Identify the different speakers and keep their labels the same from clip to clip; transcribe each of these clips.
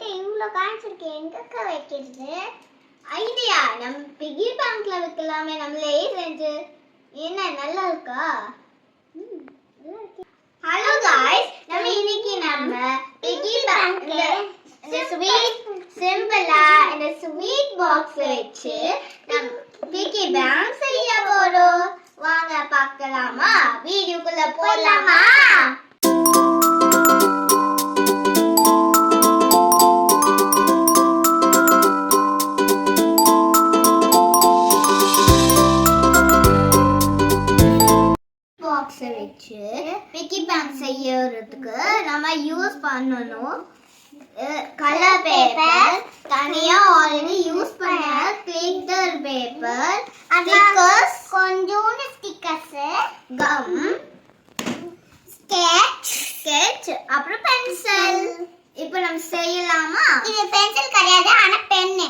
Speaker 1: என்கிட்ட இவ்வளோ காயின்ஸ் இருக்கு, எங்கக்க வைக்கிறது? ஐடியா, நம்ம பிகி பேங்க்ல வைக்கலாமே, நம்மளே செஞ்சு. என்ன நல்லா இருக்கா? ஹலோ காய்ஸ், நம்ம பிகி பேங்க்ல இந்த ஸ்வீட் சிம்பிளா இந்த ஸ்வீட் பாக்ஸ் வச்சு நம்ம பிகி பேங்க் செய்ய போறோம். வாங்க பார்க்கலாமா? வீடியோக்குள்ள போலாமா? பாக்ஸ் வச்சு பிகி பேங்க் செய்யறதுக்கு நம்ம யூஸ் பண்ணணும் கலர் பேப்பர், தனியா ஆல்ரெடி யூஸ் பண்ண கிளிட்டர் பேப்பர், ஸ்டிக்கர்ஸ், கொஞ்சோண்டு ஸ்டிக்கர்ஸ், கம், ஸ்கெட்ச், அப்புறம் பென்சில். இப்போ நம்ம செய்யலாமா? இது பென்சில் கிடையாது, ஆனா பென்னு.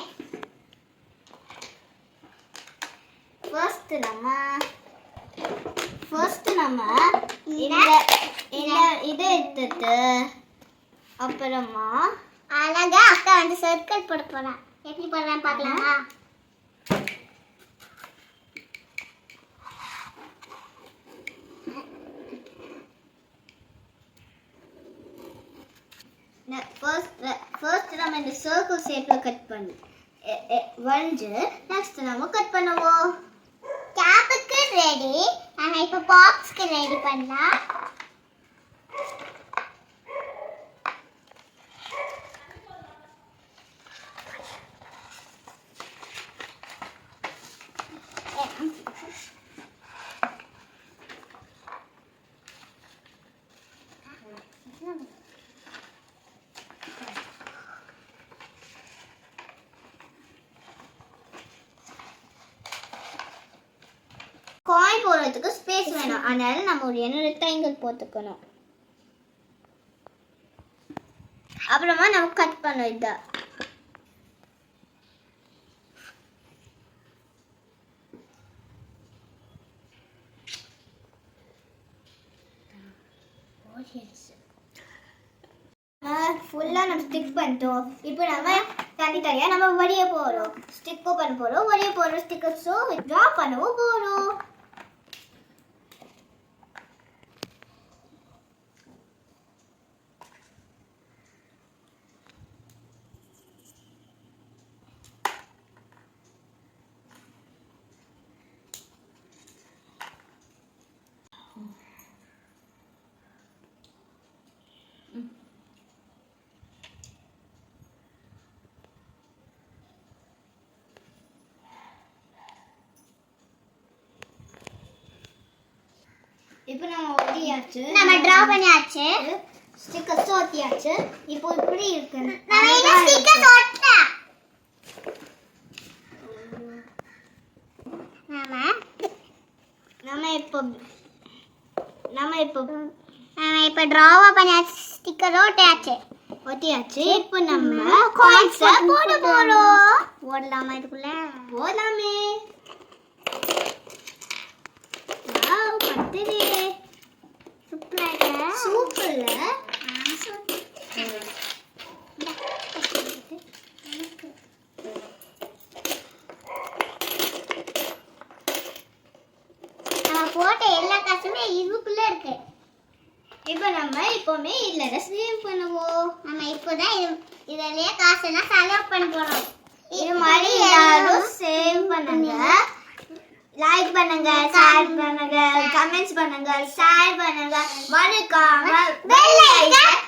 Speaker 1: ஃபர்ஸ்ட் நம்ம இதை எடுத்துட்டு அப்புறமா அழகா அக்கா வந்து சர்க்கிள் போட போறேன். எப்படி போடுறேன்னு பார்க்கலாமா? ஃபர்ஸ்ட் நம்ம இந்த சர்க்கிள் ஷேப்ல கட் பண்ணி வரைஞ்சு நெக்ஸ்ட் நம்ம கட் பண்ணுவோம். கேப்புக்கு ரெடி. நம்ம இப்போ பாக்ஸ்க்கு ரெடி பண்ணலாம். காயின் போடுறதுக்கு ஸ்பேஸ் வேணும், அதனால நம்ம ஒரு ரெக்டாங்கிள் போட்டுக்கணும். அப்புறமா நம்ம கட் பண்ண இதை ஃபுல்லா நம்ம ஸ்டிக் பண்ணிட்டோம். இப்போ நம்ம தனித்தனியா நம்ம வடிய போறோம், ஸ்டிக்கும் பண்ண போறோம், வடிய போறோம், ஸ்டிக்கர்ஸும் ட்ரா பண்ணவும் போறோம். இப்போ நம்ம ஒட்டியாச்சு, நம்ம டிரா பண்ணியாச்சு, ஸ்டிக்கர்ஸ் ஒட்டியாச்சு. இப்போ இப்படி இருக்கு. நம்ம இந்த ஸ்டிக்கர்ஸ் ஒட்டல. நம்ம இப்போ டிராவா பண்ணியாச்சு, ஸ்டிக்கர் ஒட்டியாச்சு. இப்போ நம்ம காயின்ஸ் போட போறோம். போடலாமா? இதுக்குள்ள போடலாமே. சூப்பர்ல நம்ம போட்ட எல்லா காசுமே இதுக்குள்ள இருக்கு. இப்போ நம்ம இப்போமே இதுல சேவ் பண்ணுவோம். நம்ம இப்போதான் இதுலயே காசெல்லாம் செலவு பண்ண போறோம். இது மாதிரி எல்லாரும் சேவ் பண்ணுங்க, லைக் பண்ணுங்க, ஷேர் பண்ணுங்க, கமெண்ட்ஸ் பண்ணுங்க, ஷேர் பண்ணுங்க, மறக்காம பெல் ஐகான்